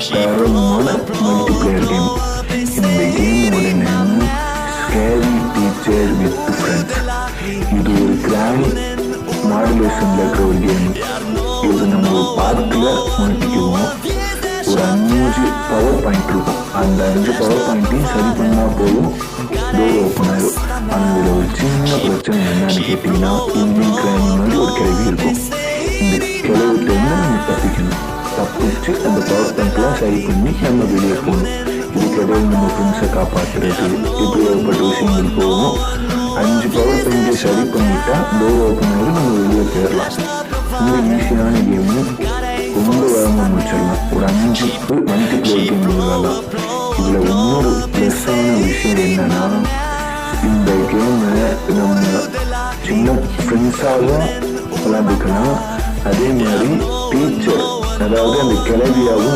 தரமான multiplier game. இந்த கேமோட name scary teacher with friends. இது ஒரு கிராண்ட் மாடுலேஷன்ல இருக்கிற ஒரு கேம். இது நம்ம ஒரு பார்க்கில் மாட்டிக்குவோம். ஒரு 5 பவர் பாயிண்ட் இருக்கும். அந்த 5 பவர் பாயிண்ட்டையும் சரி பண்ணால் போதும், டோர் ஓப்பன் ஆயிடும். அதில் ஒரு சின்ன பிரச்சனை என்னன்னு கேட்டிங்கன்னா, இந்தியன் கிராமி மாதிரி ஒரு கிளவி இருக்கும். இந்த கிளவிட்டேருந்து நம்ம தப்பிக்கணும். தப்பிச்சு அந்த பவர் பாயிண்ட்லாம் சரி பண்ணி நம்ம வெளியே போகணும். இதுக்கிடையில் நம்ம ஃப்ரெண்ட்ஸை காப்பாற்றுறது, இப்படி ஏற்பட்ட விஷயங்கள் போகும். 5 பவர் பாயிண்ட்டை சரி பண்ணிட்டா டோர் ஓப்பன் ஆகிடும், நம்ம வெளியே போயிடலாம். இந்த ஈஸியான கேமு ரொம்ப வேகமாக முடிச்சிடலாம். ஒரு 5 மல்டிப்ளேயர் கேம் விளையாடலாம். இதில் இன்னொரு ப்ளஸ்ஸான விஷயம் என்னன்னா, இந்த கேமை நம்ம சின்ன ஃப்ரெண்ட்ஸாகவும் விளையாண்டுக்கலாம். அதே மாதிரி டீச்சர், அதாவது அந்த கிளவியாகவும்